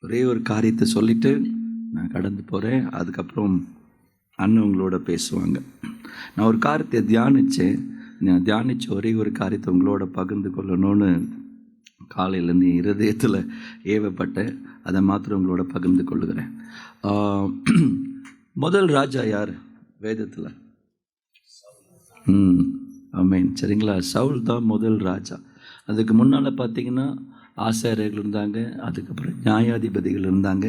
ஒரே ஒரு காரியத்தை சொல்லிவிட்டு நான் கடந்து போகிறேன். அதுக்கப்புறம் அண்ணன் உங்களோட பேசுவாங்க. நான் ஒரு காரியத்தை தியானித்தேன். நான் தியானித்த ஒரே ஒரு காரியத்தை உங்களோட பகிர்ந்து கொள்ளணும்னு காலையிலேருந்து இருதயத்தில் ஏவப்பட்டேன். அதை மாத்திரம் உங்களோட பகிர்ந்து கொள்ளுகிறேன். முதல் ராஜா யார் வேதத்தில்? ஆமென். சரிங்களா? சவுல் தான் முதல் ராஜா. அதுக்கு முன்னால் பார்த்தீங்கன்னா ஆசாரியர்கள் இருந்தாங்க, அதுக்கப்புறம் நியாயாதிபதிகள் இருந்தாங்க.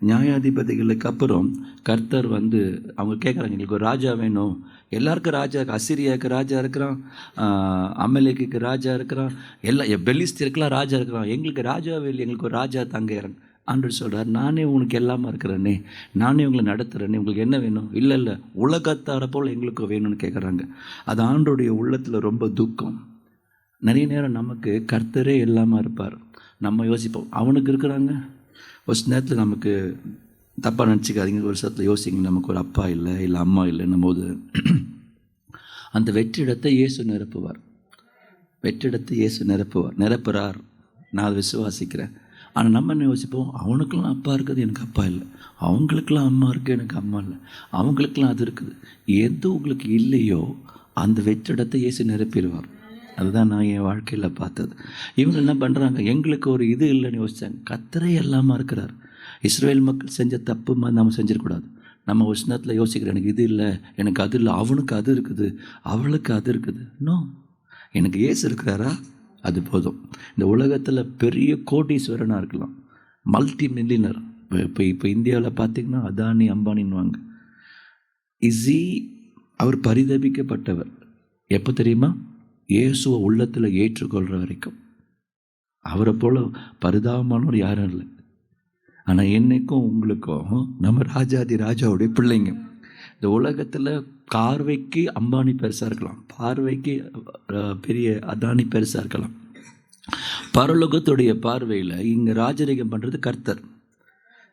நியாயாதிபதிகளுக்கு அப்புறம் கர்த்தர் அவங்க கேட்குறாங்க, எங்களுக்கு ஒரு ராஜா வேணும். எல்லாருக்கும் ராஜா, அசிரியாவுக்கு ராஜா இருக்கிறான், அமலேக்குக்கு ராஜா இருக்கிறான், பெலிஸ்தீருக்கெல்லாம் ராஜா இருக்கிறான். எங்களுக்கு ராஜாவே இல்லை, எங்களுக்கு ஒரு ராஜா தாங்க இறங்க. ஆண்டவர் சொல்கிறார், நானே உனக்கு எல்லாமே இருக்கிறேனே, நானே உங்களை நடத்துகிறேனே, உங்களுக்கு என்ன வேணும்? இல்லை உலகத்தார போல் எங்களுக்கு வேணும்னு கேட்குறாங்க. அது ஆண்டோடைய உள்ளத்தில் ரொம்ப துக்கம். நிறைய நேரம் நமக்கு கர்த்தரே இல்லாமல் இருப்பார். நம்ம யோசிப்போம், அவனுக்கு இருக்கிறாங்க. ஒரு நேரத்தில் நமக்கு தப்பாக நினச்சிக்காதீங்க, ஒரு சத்தில் யோசிங்க, நமக்கு ஒரு அப்பா இல்லை அம்மா இல்லைன்னும் போது அந்த வெற்றிடத்தை இயேசு நிரப்புவார். வெற்றிடத்தை இயேசு நிரப்புறார். நான் அதை விசுவாசிக்கிறேன். ஆனால் நம்ம என்ன யோசிப்போம், அவனுக்கெல்லாம் அப்பா இருக்குது, எனக்கு அப்பா இல்லை. அவங்களுக்கெல்லாம் அம்மா இருக்குது, எனக்கு அம்மா இல்லை. அவங்களுக்கெல்லாம் அது இருக்குது. எது உங்களுக்கு இல்லையோ அந்த வெற்றிடத்தை இயேசு நிரப்பிடுவார். அதுதான் நான் என் வாழ்க்கையில் பார்த்தது. இவங்க என்ன பண்ணுறாங்க, எங்களுக்கு ஒரு இது இல்லைன்னு யோசித்தாங்க. கர்த்தரே எல்லாமா இருக்கிறார். இஸ்ரவேல் மக்கள் செஞ்ச தப்பு மாதிரி நம்ம செஞ்சிடக்கூடாது. நம்ம ஒரு நேரத்தில் யோசிக்கிறோம், எனக்கு இது இல்லை, எனக்கு அது இல்லை, அவனுக்கு அது இருக்குது, அவளுக்கு அது இருக்குது. இன்னும் எனக்கு இயேசு இருக்கிறாரா, அது போதும். இந்த உலகத்தில் பெரிய கோடீஸ்வரனாக இருக்கலாம், மல்டி மில்லியனர். இப்போ இந்தியாவில் பார்த்திங்கன்னா அதானி அம்பானின்வாங்க. அவர் பரிதபிக்கப்பட்டவர். எப்போ தெரியுமா? இயேசுவை உள்ளத்தில் ஏற்றுக்கொள்கிற வரைக்கும். அவரை போல் பரிதாபமானவர் யாரும் இல்லை. ஆனால் என்னைக்கும் உங்களுக்கும் நம்ம ராஜாதி ராஜாவுடைய பிள்ளைங்க. இந்த உலகத்தில் பார்வைக்கு அம்பானி பெருசாக இருக்கலாம், பார்வைக்கு பெரிய அதானி பெருசாக இருக்கலாம். பரலோகத்துடைய பார்வையில் இங்கே ராஜரிகம் பண்ணுறது கர்த்தர்.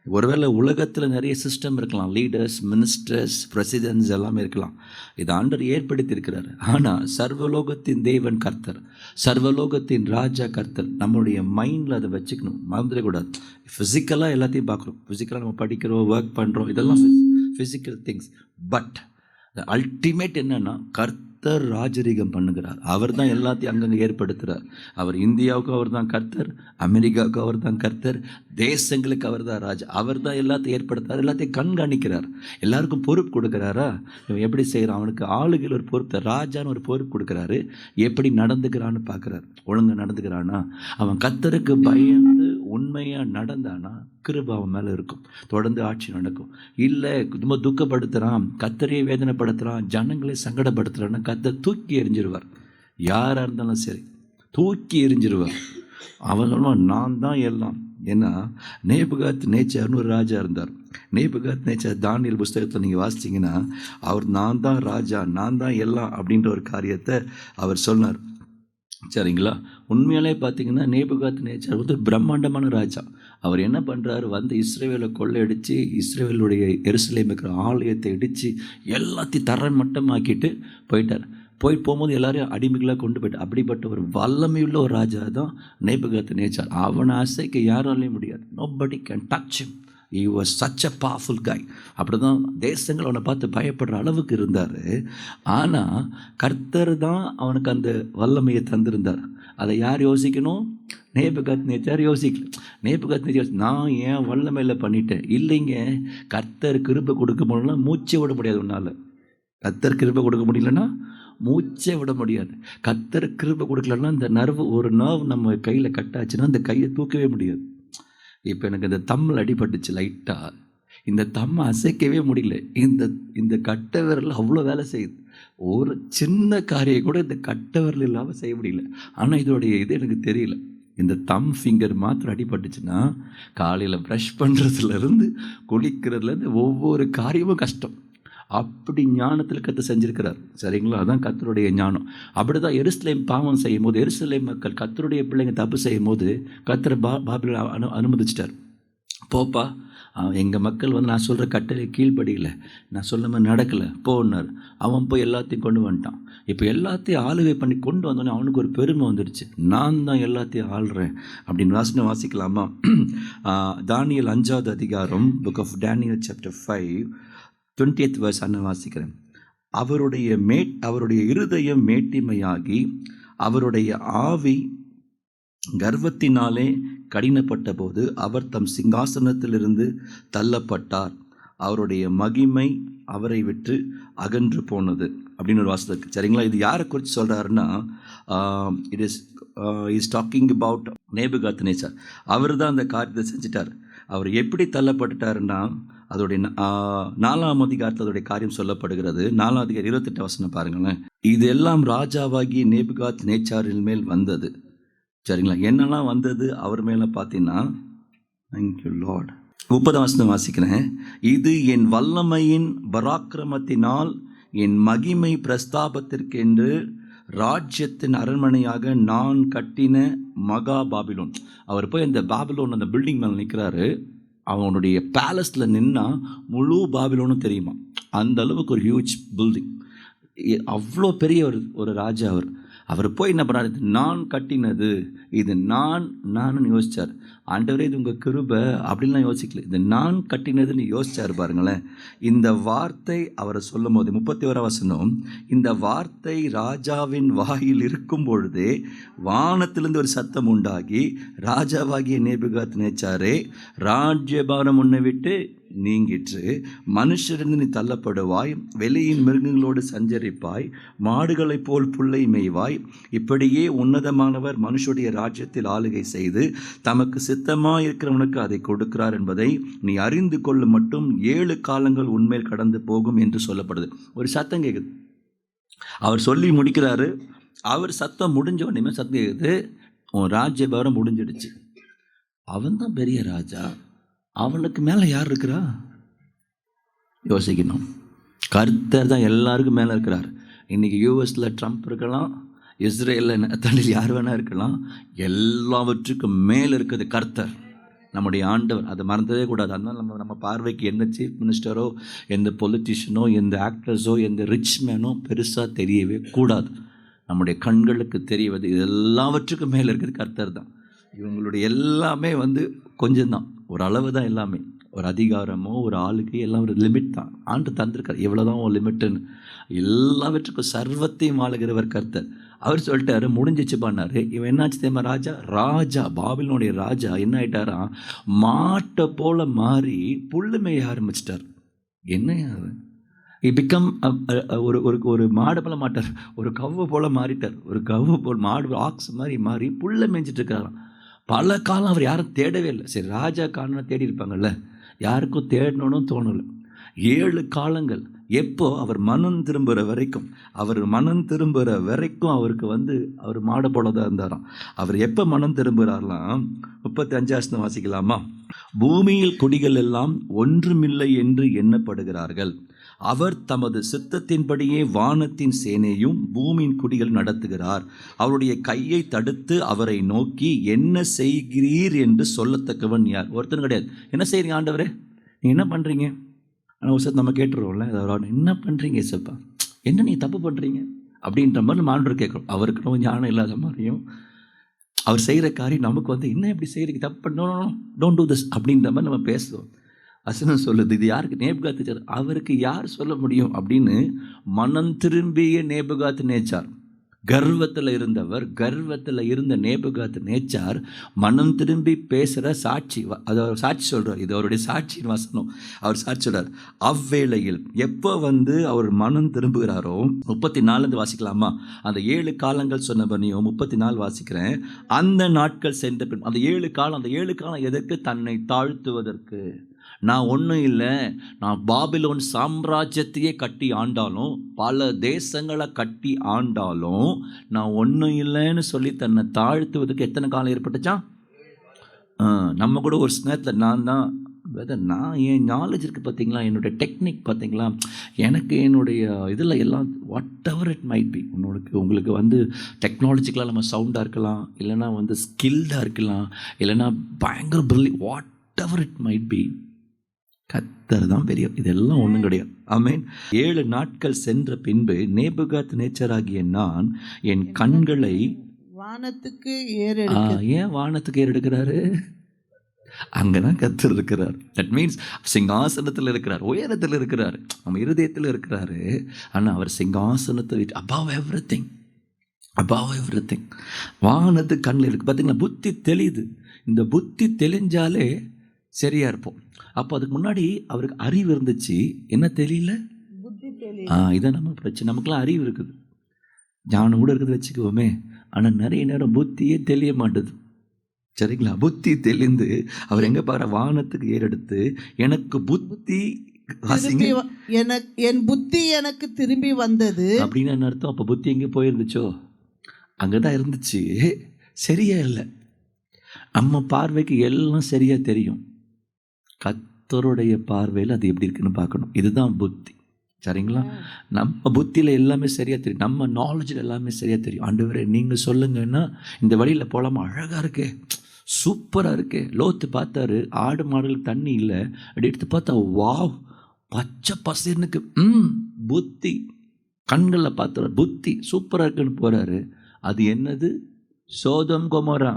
ஒருவேளை உலகத்தில் நிறைய சிஸ்டம் இருக்கலாம், லீடர்ஸ், மினிஸ்டர்ஸ், பிரசிடென்ட்ஸ் எல்லாமே இருக்கலாம். இது ஆண்டவர் ஏற்படுத்தியிருக்கிறார். ஆனால் சர்வலோகத்தின் தேவன் கர்த்தர், சர்வலோகத்தின் ராஜா கர்த்தர். நம்மளுடைய மைண்டில் அதை வச்சுக்கணும், மறந்துடக்கூடாது. ஃபிசிக்கலாக எல்லாத்தையும் பார்க்குறோம், ஃபிசிக்கலாக நம்ம படிக்கிறோம், ஒர்க் பண்ணுறோம், இதெல்லாம் ஃபிசிக்கல் திங்ஸ். பட் அல்டிமேட் என்னென்னா கர்த்தர் ராஜரிகம் பண்ணுகிறார். அவர் தான் எல்லாத்தையும் அங்கங்கே ஏற்படுத்துகிறார். அவர் இந்தியாவுக்கு அவர் தான் கர்த்தர், அமெரிக்காவுக்கு அவர் தான் கர்த்தர், தேசங்களுக்கு அவர் தான் ராஜா. அவர் தான் எல்லாத்தையும் ஏற்படுத்துகிறார், எல்லாத்தையும் கண்காணிக்கிறார், எல்லாருக்கும் பொறுப்பு கொடுக்குறாரா. இவன் எப்படி செய்கிறான், அவனுக்கு ஆளுகள் ஒரு பொறுப்பு, ராஜான்னு ஒரு பொறுப்பு கொடுக்குறாரு. எப்படி நடந்துக்கிறான்னு பார்க்குறாரு. ஒழுங்காக நடந்துக்கிறானா, அவன் கர்த்தருக்கு பயந்து உண்மையாக நடந்தானா கிருபை அவன் மேலே இருக்கும், தொடர்ந்து ஆட்சி நடக்கும். இல்லை ரொம்ப துக்கப்படுத்துகிறான், கர்த்தரையே வேதனைப்படுத்துகிறான், ஜனங்களே சங்கடப்படுத்துகிறான்னா கர்த்தர் தூக்கி எறிஞ்சிருவார். யாராக இருந்தாலும் சரி தூக்கி எறிஞ்சிருவார். அவன் சொல்லுவான், நான் தான் எல்லாம். ஏன்னா நேபுகாத் நேச்சார்னு ஒரு ராஜா இருந்தார். நேபுகாத் நேச்சார் தானியேல் புஸ்தகத்தில் நீங்கள் வாசிச்சிங்கன்னா அவர் நான் தான் ராஜா, நான் தான் எல்லாம் அப்படின்ற ஒரு காரியத்தை அவர் சொன்னார். சரிங்களா? உண்மையாலே பார்த்தீங்கன்னா நேபுகாத் நேச்சார் பிரம்மாண்டமான ராஜா. அவர் என்ன பண்ணுறாரு, இஸ்ரவேலை கொள்ளையடித்து இஸ்ரவேலுடைய எருசலேம் இருக்கிற ஆலயத்தை இடித்து எல்லாத்தையும் தரமட்டமாக்கிட்டு போயிட்டார். போகும்போது எல்லாரையும் அடிமைகளாக கொண்டு போயிட்டார். அப்படிப்பட்ட ஒரு வல்லமையுள்ள ஒரு ராஜா தான் நேபுகாத் நேச்சார். அவனை அசைக்க யாராலையும் முடியாது. Nobody can touch him. He was such a powerful guy. அப்படி தான் தேசங்கள் அவனை பார்த்து பயப்படுற அளவுக்கு இருந்தார். ஆனால் கர்த்தர் தான் அவனுக்கு அந்த வல்லமையை தந்திருந்தார். அதை யார் யோசிக்கணும்? நேபுகாத் நேச்சார் யோசிக்கல. நேபுகாத் நேச்சார் நான் ஏன் வல்லமையில் பண்ணிட்டேன். இல்லைங்க, கர்த்தர் கிருபை கொடுக்க முடியலன்னா மூச்சை விட முடியாது. உன்னால் கர்த்தர் கிருபை கொடுக்க முடியலன்னா மூச்சை விட முடியாது. கர்த்தர் கிருபை கொடுக்கலன்னா இந்த ஒரு நர்வ் நம்ம கையில் கட்டாச்சுன்னா அந்த கையை தூக்கவே முடியாது. இப்போ எனக்கு இந்த தம்மில் அடிபட்டுச்சு லைட்டாக, இந்த தம்மை அசைக்கவே முடியல. இந்த கட்டை விரல் அவ்வளோ வேலை செய்யுது. ஒரு சின்ன காரியம் கூட இந்த கட்டை விரல் இல்லாமல் செய்ய முடியல. ஆனால் இதோடைய இது எனக்கு தெரியல. இந்த தம் ஃபிங்கர் மாத்திரம் அடிபட்டுச்சுன்னா காலையில் ப்ரஷ் பண்ணுறதுலேருந்து குளிக்கிறதுலேருந்து ஒவ்வொரு காரியமும் கஷ்டம். அப்படி ஞானத்தில் கர்த்தர் செஞ்சுருக்கிறார். சரிங்களா? அதான் கர்த்தருடைய ஞானம். அப்படி தான் எருசலேம் பாவம் செய்யும் போது, எருசலேம் மக்கள் கர்த்தருடைய பிள்ளைங்க தப்பு செய்யும் போது கர்த்தர் பாபிலோன் அனுமதிச்சிட்டார். போப்பா, எங்கள் மக்கள் வந்து நான் சொல்கிற கட்டளை கீழ்ப்படியில், நான் சொன்ன மாதிரி நடக்கலை, போனார். அவன் போய் எல்லாத்தையும் கொண்டு வந்துட்டான். இப்போ எல்லாத்தையும் ஆளுகை பண்ணி கொண்டு வந்தோடனே அவனுக்கு ஒரு பெருமை வந்துடுச்சு, நான் தான் எல்லாத்தையும் ஆள்றேன் அப்படின்னு. வாசிக்கலாமா? தானியேல் 5வது அதிகாரம், book of Daniel chapter 5 20th verse வாசிக்கிறேன். அவருடைய இருதயம் மேட்டிமையாகி அவருடைய ஆவி கர்வத்தினாலே கடினப்பட்ட போது அவர் தம் சிங்காசனத்திலிருந்து தள்ளப்பட்டார். அவருடைய மகிமை அவரை விட்டு அகன்று போனது அப்படின்னு ஒரு வாசகம் இருக்குது. சரிங்களா? இது யாரை குறித்து சொல்கிறாருன்னா, இஸ் டாக்கிங் அபவுட் நேபுகாத்நேச்சார். அவர் தான் அந்த காரியத்தை செஞ்சிட்டார். அவர் எப்படி தள்ளப்பட்டுட்டாருன்னா, அதோடைய 4ஆம் அதிகாரத்தில் அதோடைய காரியம் சொல்லப்படுகிறது. 4ஆம் அதிகாரம் 28 வசனம் பாருங்களேன். இதெல்லாம் ராஜாவாகிய நேபுகாத்நேச்சாரின் மேல் வந்தது. சரிங்களா? என்னெல்லாம் வந்தது அவர் மேலே பார்த்தீங்கன்னா, தேங்க்யூ லார்ட். 30 வசனம் வாசிக்கிறேன். இது என் வல்லமையின் பராக்கிரமத்தினால் என் மகிமை பிரஸ்தாபத்திற்கென்று ராஜ்யத்தின் அரண்மனையாக நான் கட்டின மகா பாபிலோன். அவர் போய் அந்த பாபிலோன் அந்த பில்டிங் மேலே நிற்கிறாரு. அவனுடைய பேலஸில் நின்னா முழு பாபிலோனும் தெரியுமா? அந்த அளவுக்கு ஒரு ஹியூஜ் பில்டிங். அவ்வளோ பெரிய ஒரு ராஜா அவர் போய் என்ன பண்ணார்? இது நான் கட்டினது, இது நான் யோசித்தார். ஆண்டவரே இது உங்கள் கிருபை அப்படின்லாம் யோசிக்கல, இது நான் கட்டினதுன்னு யோசிச்சார். பாருங்களேன், இந்த வார்த்தை அவரை சொல்லும் போது 31 வசனம், இந்த வார்த்தை ராஜாவின் வாயில் இருக்கும் பொழுதே வானத்திலிருந்து ஒரு சத்தம் உண்டாகி, ராஜாவாகிய நேபுகாத்நேச்சாரே, ராஜ்யபாரம் உன்னை விட்டு நீங்கிற்று, மனுஷரிருந்து நீ தள்ளப்படுவாய், வெளியின் மிருகங்களோடு சஞ்சரிப்பாய், மாடுகளைப் போல் புல்லை மேய்வாய். இப்படியே உன்னதமானவர் மனுஷருடைய ராஜ்யத்தில் ஆளுகை செய்து தமக்கு சித்தமாக இருக்கிறவனுக்கு அதை கொடுக்கிறார் என்பதை நீ அறிந்து கொள்ள மட்டும் 7 காலங்கள் உன்மேல் கடந்து போகும் என்று சொல்லப்படுது. ஒரு சத்தம் கேட்குது. அவர் சொல்லி முடிக்கிறாரு. அவர் சத்தம் முடிஞ்ச உடனே சத்தம் கேட்குது, உன் ராஜ்யபாரம் முடிஞ்சிடுச்சு. அவன் தான் பெரிய ராஜா, அவனுக்கு மேலே யார் இருக்கிறா? யோசிக்கணும். கர்த்தர் தான் எல்லாருக்கும் மேலே இருக்கிறார். இன்றைக்கி யூஎஸில் ட்ரம்ப் இருக்கலாம், இஸ்ரேலில் தண்ணில் யார் வேணால் இருக்கலாம், எல்லாவற்றுக்கும் மேலே இருக்குது கர்த்தர், நம்முடைய ஆண்டவர். அதை மறந்ததே கூடாது. அதனால் நம்ம பார்வைக்கு எந்த சீஃப் மினிஸ்டரோ, எந்த பொலிட்டிஷியனோ, எந்த ஆக்டர்ஸோ, எந்த ரிச் மேனோ பெருசாக தெரியவே கூடாது. நம்முடைய கண்களுக்கு தெரிவது எல்லாவற்றுக்கும் மேலே இருக்குது கர்த்தர் தான். இவங்களுடைய எல்லாமே கொஞ்சம்தான், ஒரு அளவு தான் எல்லாமே. ஒரு அதிகாரமோ ஒரு ஆளுக்கு எல்லாம் ஒரு லிமிட் தான் ஆண்டு தந்திருக்கார். எவ்வளோதான் ஒரு லிமிட்டுன்னு. எல்லாவற்றுக்கும் சர்வத்தையும் ஆளுகிறவர் கர்த்தர். அவர் சொல்லிட்டாரு, முடிஞ்சிச்சு பண்ணார். இவன் என்னாச்சு தெரியுமா? ராஜா பாபிலோனுடைய ராஜா என்ன ஆகிட்டாரா? மாட்டை போல மாறி புல்லு மேய ஆரம்பிச்சிட்டார். என்னையா பிகம் ஒரு மாடு போல மாட்டார், ஒரு கவ்வு போல மாறிட்டார். ஒரு கவ்வு போல் மாடு ஆக்ஸ் மாதிரி மாறி புல்லை மேய்ஞ்சிட்டு இருக்காராம். பல காலம் அவர் யாரும் தேடவே இல்லை. சரி, ராஜா காரணம் தேடி இருப்பாங்கள்ல, யாருக்கும் தேடணும்னு தோணலை. 7 காலங்கள். எப்போ? அவர் மனம் திரும்புகிற வரைக்கும். அவருக்கு அவர் மாட போல தான் இருந்தாராம். அவர் எப்போ மனம் திரும்புகிறார்லாம்? 35 வாசிக்கலாமா? பூமியில் குடிகள் எல்லாம் ஒன்றுமில்லை என்று எண்ணப்படுகிறார்கள். அவர் தமது சித்தத்தின்படியே வானத்தின் சேனையும் பூமியின் குடிகள் நடத்துகிறார். அவருடைய கையை தடுத்து அவரை நோக்கி என்ன செய்கிறீர் என்று சொல்லத்தக்கவன் யார்? ஒருத்தன் கிடையாது. என்ன செய்கிறீங்க ஆண்டவரே, நீ என்ன பண்ணுறீங்க? ஆனால் ஒரு சார் நம்ம கேட்டுருவோம்ல, என்ன பண்ணுறீங்க ஏசப்பா, என்ன நீ தப்பு பண்ணுறீங்க அப்படின்ற மாதிரி நம்ம ஆண்டவர் கேட்குறோம். அவருக்கு ரொம்ப ஞானம் இல்லாத மாதிரியும், அவர் செய்கிற காரியம் நமக்கு என்ன எப்படி செய்கிறீங்க, தப்பு பண்ணணும், டோன்ட் டூ திஸ் அப்படின்ற மாதிரி நம்ம பேசுவோம். வசனம் சொல்லுது, இது யாருக்கு? நேபுகாத்நேச்சார். அவருக்கு யார் சொல்ல முடியும் அப்படின்னு மனம் திரும்பிய நேபுகாத்நேச்சார், கர்வத்தில் இருந்த நேபுகாத்நேச்சார் மனம் திரும்பி பேசுகிற சாட்சி. அது அவர் சாட்சி சொல்கிறார். இது அவருடைய சாட்சியின் வசனம். அவர் சாட்சி சொல்கிறார். அவ்வேளையில் எப்போ அவர் மனம் திரும்புகிறாரோ, 34 வாசிக்கலாமா? அந்த 7 காலங்கள் சொன்னபடியும் 34 வாசிக்கிறேன். அந்த நாட்கள் சென்ற பின், அந்த 7 காலம் எதற்கு? தன்னை தாழ்த்துவதற்கு. நான் ஒன்றும் இல்லை, நான் பாபிலோன் சாம்ராஜ்யத்தையே கட்டி ஆண்டாலும், பல தேசங்களை கட்டி ஆண்டாலும், நான் ஒன்றும் இல்லைன்னு சொல்லி தன்னை தாழ்த்துவதற்கு எத்தனை காலம் ஏற்பட்டுச்சா? நம்ம கூட ஒரு நேரத்தில் நான் என் நாலேஜ் இருக்குது பார்த்தீங்களா, என்னுடைய டெக்னிக் பார்த்தீங்களா, எனக்கு என்னுடைய இதில் எல்லாம் what ever it might B, உங்களுக்கு டெக்னாலஜிக்கலாக நம்ம சவுண்டாக இருக்கலாம், இல்லைனா ஸ்கில்டாக இருக்கலாம், இல்லைனா பயங்கர பிரில்லி, whatever it might be, கர்த்தர் தான் பெரியவர். இதெல்லாம் ஒன்றும் கிடையாது. ஆமென். 7 நாட்கள் சென்ற பின்பு நேபுகாத்நேச்சராகிய நான் என் கண்களை வானத்துக்கு ஏறெடுக்க. ஏன் வானத்துக்கு ஏறெடுக்கிறாரு? அங்கதான் கர்த்தர் இருக்கிறார். தட் மீன்ஸ் சிங்காசனத்தில் இருக்கிறார், உயரத்தில் இருக்கிறார், நம்ம இருதயத்தில் இருக்கிறாரு. ஆனா அவர் சிங்காசனத்தை above everything, above everything. வானத்து கண்ணில் இருக்கு. பார்த்தீங்களா, புத்தி தெளியுது. இந்த புத்தி தெளிஞ்சாலே சரியா இருப்போம். அப்போ அதுக்கு முன்னாடி அவருக்கு அறிவு இருந்துச்சு, என்ன தெரியல, புத்தி தெளியல. இதான் நம்ம பிரச்சனை. நமக்குலாம் அறிவு இருக்குது, ஞானம் கூட இருக்குது வச்சுக்குவோமே, ஆனால் நிறைய நேரம் புத்தியே தெளிய மாட்டுது. சரிங்களா? புத்தி தெளிந்து அவர் எங்க பாரு, வானத்துக்கு ஏறெடுத்து எனக்கு புத்தி என் புத்தி எனக்கு திரும்பி வந்தது அப்படின்னு என்ன அர்த்தம்? அப்போ புத்தி எங்கே போயிருந்துச்சோ அங்கதான் இருந்துச்சு. சரியா இல்லை. நம்ம பார்வைக்கு எல்லாம் சரியா தெரியும், கர்த்தருடைய பார்வையில் அது எப்படி இருக்குன்னு பார்க்கணும். இதுதான் புத்தி. சரிங்களா? நம்ம புத்தியில் எல்லாமே சரியாக தெரியும், நம்ம நாலேஜில் எல்லாமே சரியாக தெரியும். ஆண்டவரே நீங்கள் சொல்லுங்கன்னா இந்த வழியில் போகலாமா, அழகாக இருக்கே, சூப்பராக இருக்கே. லோத்து பார்த்தாரு, ஆடு மாடுகளுக்கு தண்ணி இல்லை, அப்படி எடுத்து பார்த்தா வாவ் பச்சை பசேனுக்கு. புத்தி கண்களில் பார்த்தாரு, புத்தி சூப்பராக இருக்குன்னு போகிறாரு. அது என்னது? சோதம் கொமோரா.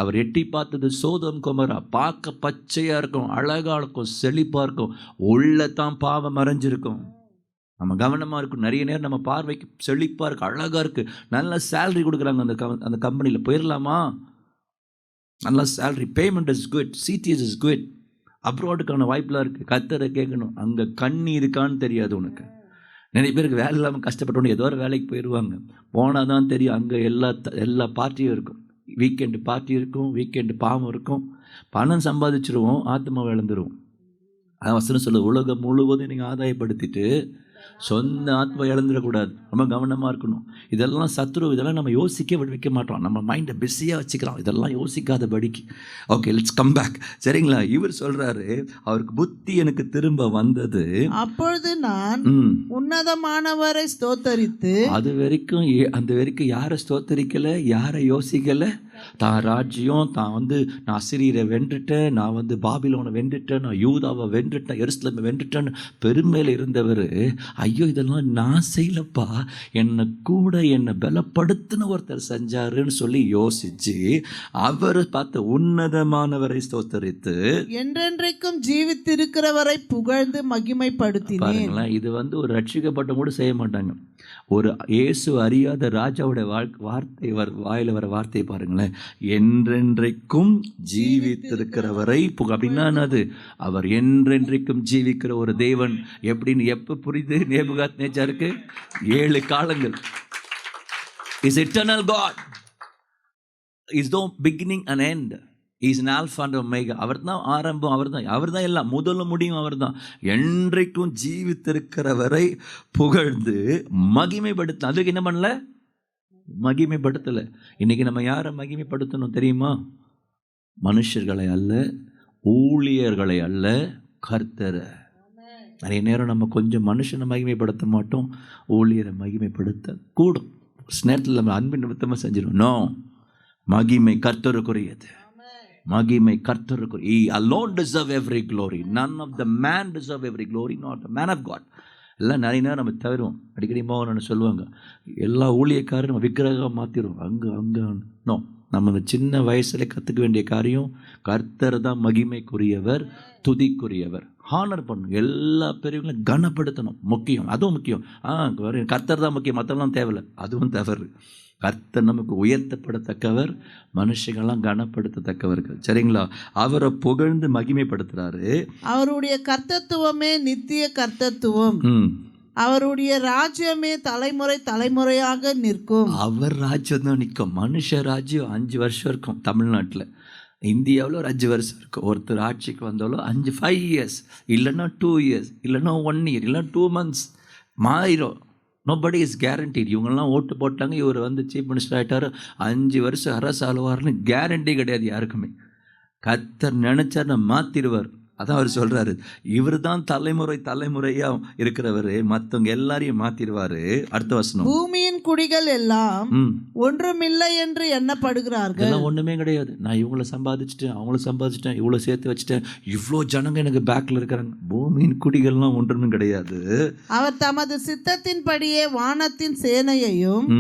அவர் எட்டி பார்த்தது சோதம் கொமோரா. பார்க்க பச்சையாக இருக்கும், அழகாக இருக்கும், செழிப்பாக இருக்கும், உள்ளத்தான் பாவம் மறைஞ்சிருக்கும். நம்ம கவனமாக இருக்கும். நிறைய நேரம் நம்ம பார்வைக்கு செழிப்பாக இருக்குது, அழகாக இருக்குது, நல்ல சேலரி கொடுக்குறாங்க அந்த கம்பெனியில், போயிடலாமா, நல்ல salary, payment is good, CTS is good, அப்ராடுக்கான வாய்ப்பெலாம் இருக்குது. கர்த்தரை கேட்கணும், அங்கே கண்ணி இருக்கான்னு தெரியாது உனக்கு. நிறைய பேருக்கு வேலை இல்லாமல் கஷ்டப்பட்டோன்னு ஏதோ ஒரு வேலைக்கு போயிடுவாங்க. போனால் தான் தெரியும் அங்கே எல்லா பார்ட்டியும் இருக்கும். வீக்கெண்டு பார்ட்டி இருக்கும், வீக்கெண்டு பாவம் இருக்கும். பணம் சம்பாதிச்சிருவோம், ஆத்மாவை இழந்துருவோம். அதான் வசனம் சொல்ல, உலகம் முழுவதும் நீங்கள் ஆதாயப்படுத்திட்டு சொந்த ஆத்மா இழந்துடக்கூடாது. ரொம்ப கவனமாக இருக்கணும். இதெல்லாம் சத்ரு, இதெல்லாம் நம்ம யோசிக்க வைக்க மாட்டோம், நம்ம மைண்டை பிஸியாக வச்சுக்கிறோம், இதெல்லாம் யோசிக்காதபடிக்கு. Okay, let's come back. சரிங்களா? இவர் சொல்கிறாரு, அவருக்கு புத்தி எனக்கு திரும்ப வந்தது. அப்பொழுது நான் உன்னதமானவரை ஸ்தோத்தரித்து. அது வரைக்கும் அந்த வரைக்கும் யாரை ஸ்தோத்தரிக்கலை, யாரை யோசிக்கலை. தான் ராஜ்யம், தான் நான் அசீரியரை வென்றுட்டேன், நான் பாபிலோனை வென்றுட்டேன், நான் யூதாவை வென்றுட்டேன், எருசலேமை வென்றுட்டேன்னு பெருமையில் இருந்தவர், ஐயோ இதெல்லாம் நான் செய்யலப்பா, என்னை பலப்படுத்தின ஒருத்தர் செஞ்சாருன்னு சொல்லி யோசிச்சு அவர் பார்த்த உன்னதமானவரை ஸ்தோத்தரித்து என்றென்றைக்கும் ஜீவித்திருக்கிறவரை புகழ்ந்து மகிமைப்படுத்தினேன். பாருங்களேன், இது ஒரு ரட்சிக்கப்பட்ட கூட செய்ய மாட்டாங்க. ஒரு இயேசு அறியாத ராஜாவுடைய வார்த்தை வாயில வர வார்த்தையை பாருங்களேன், என்றென்றைக்கும் ஜீவித்திருக்கிறவரை அப்படின்னா அது அவர் என்றென்றைக்கும் ஜீவிக்கிற ஒரு தேவன். எப்படின்னு எப்ப புரியுது நேபுகாத்நேச்சாருக்கு? 7 காலங்கள். Is eternal God, is no beginning and end, is an alpha and omega. அவர் தான் ஆரம்பம், அவர் தான் எல்லாம், முதல்ல முடியும் அவர் தான். என்றைக்கும் ஜீவித்திருக்கிறவரை புகழ்ந்து மகிமைப்படுத்த. அதுக்கு என்ன பண்ணல? மகிமைப்படுத்தலை. இன்னைக்கு நம்ம யாரை மகிமைப்படுத்தணும் தெரியுமா? மனுஷர்களை அல்ல, ஊழியர்களை அல்ல, கர்த்தரை. நிறைய நேரம் நம்ம கொஞ்சம் மனுஷனை மகிமைப்படுத்த மாட்டோம், ஊழியரை மகிமைப்படுத்த கூடும். நேரத்தில் நம்ம அன்பின் நிமித்தமாக செஞ்சிடும். நோ, மகிமை கர்த்தருக்குரியது, மகிமை கர்த்தருக்குரிய. He alone deserve every glory. None of the man deserve every glory, not the man of God. எல்லாம் நிறைய நேரம் நம்ம தவிரோம். அடிக்கடி மோகன் சொல்லுவாங்க, எல்லா ஊழியக்காரும் நம்ம விக்கிரகம் மாற்றிடுவோம், அங்கே நோ. நம்ம இந்த சின்ன வயசில் கற்றுக்க வேண்டிய காரியம், கர்த்தர் தான் மகிமைக்குரியவர், துதிக்குரியவர். ஹானர் பண்ணணும், எல்லா பெரியவங்களும் கனப்படுத்தணும், முக்கியம், அதுவும் முக்கியம். கர்த்தர் தான் முக்கியம், மற்றெல்லாம் தேவையில்லை, அதுவும் தவறு. கர்த்தர் நமக்கு உயர்த்தப்படத்தக்கவர், மனுஷங்கள்லாம் கனப்படுத்தத்தக்கவர்கள். சரிங்களா? அவரை புகழ்ந்து மகிமைப்படுத்துறாரு. அவருடைய கர்த்தத்துவமே நித்திய கர்த்தத்துவம், அவருடைய ராஜ்யமே தலைமுறை தலைமுறையாக நிற்கும். அவர் ராஜ்யம் தான் நிற்கும். மனுஷ ராஜ்யம் 5 வருஷம் இருக்கும். தமிழ்நாட்டில், இந்தியாவில் ஒரு 5 வருஷம் இருக்கும். ஒருத்தர் ஆட்சிக்கு வந்தாலும் 5 years, இல்லைன்னா 2 years, இல்லைன்னா 1 year, இல்லைன்னா 2 months மாறிடும். Nobody is guaranteed. இவங்கெல்லாம் ஓட்டு போட்டாங்க, இவர் சீஃப் மினிஸ்டர் ஆகிட்டார், 5 வருஷம் அரசு ஆளுவார்னு கேரண்டி கிடையாது யாருக்குமே. கர்த்தர் நினைச்சார்னா மாற்றிடுவார். அதான் அவர் சொல்றாரு, இவர் தான் தலைமுறை தலைமுறையா இருக்கிறவர், மற்றவங்க எல்லாரையும் மாத்திடுவாரு. அடுத்த வசனம், பூமியின் குடிகள் எல்லாம் ஒன்றுமில்லை என்று எண்ணப்படுகிறார்கள். இதெல்லாம் ஒண்ணுமே கிடையாது. நான் இவங்களை சம்பாதிச்சிட்டேன், அவங்கள சம்பாதிச்சிட்டேன், இவ்வளவு சேர்த்து வச்சுட்டேன், இவ்வளோ ஜனங்க எனக்கு பேக்ல இருக்கிறாங்க. பூமியின் குடிகள்லாம் ஒன்றுமே கிடையாது. அவர் தமது சித்தத்தின்படியே வானத்தின் சேனையையும்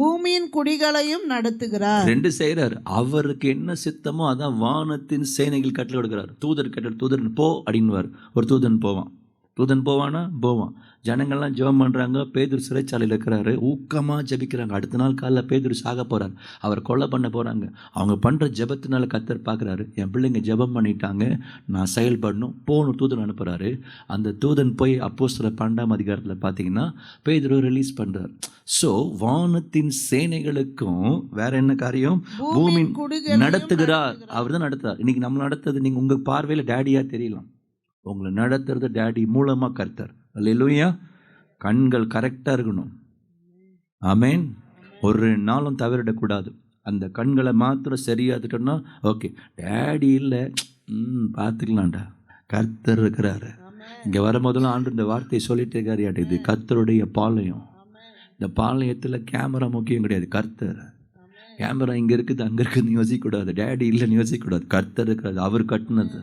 பூமியின் குடிகளையும் நடத்துகிறார். ரெண்டு செய்யறாரு. அவருக்கு என்ன சித்தமோ அதான் வானத்தின் சேனைகள் கட்டளை கொடுக்கிறார். தூதர் கட்டளை, தூதர் போ அப்படின்னுவார். ஒரு தூதன் போவான். தூதன் போவானா போவான். ஜனங்கள்லாம் ஜெபம் பண்ணுறாங்க. பேதுரு சிறைச்சாலையில் இருக்கிறாரு. ஊக்கமாக ஜெபிக்கிறாங்க. அடுத்த நாள் காலையில் பேதுரு சாக போகிறார். அவர் கொலை பண்ண போகிறாங்க. அவங்க பண்ணுற ஜெபத்தினால கர்த்தர் பார்க்குறாரு, என் பிள்ளைங்க ஜெபம் பண்ணிட்டாங்க, நான் செயல்படணும், போகணும். தூதன் அனுப்புகிறாரு. அந்த தூதன் போய் அப்போஸ்தலர் 12ஆம் அதிகாரத்தில் பார்த்தீங்கன்னா பேதுரு ரிலீஸ் பண்ணுறார். ஸோ வானத்தின் சேனைகளுக்கும் வேற என்ன காரியம்? பூமியின் நடத்துகிறார். அவர் தான் நடத்துகிறார். இன்னைக்கு நம்ம நடத்துறது நீங்கள் உங்கள் பார்வையில் டேடியாக தெரியலாம். உங்களை நடத்துறது டேடி மூலமாக கர்த்தர். அல்லேலூயா. கண்கள் கரெக்டாக இருக்கணும். ஆமேன். ஒரு நாளும் தவறிடக்கூடாது. அந்த கண்களை மாத்திரம் சரியாதுட்டோம்னா ஓகே, டேடி இல்லை, பார்த்துக்கலாம்டா, கர்த்தர் இருக்கிறாரு. இங்கே வரும்போதெல்லாம் ஆண்டு இந்த வார்த்தையை சொல்லிட்டு இருக்காரு, இது கர்த்தருடைய பாளையம். இந்த பாளையத்தில் கேமரா முக்கியம் கிடையாது, கர்த்தர். கேமரா இங்கே இருக்குது அங்கே இருக்குதுன்னு யோசிக்கக்கூடாது, டேடி இல்லைன்னு யோசிக்கக்கூடாது. கர்த்தர் இருக்கிறாரு. அவர் கட்டினது,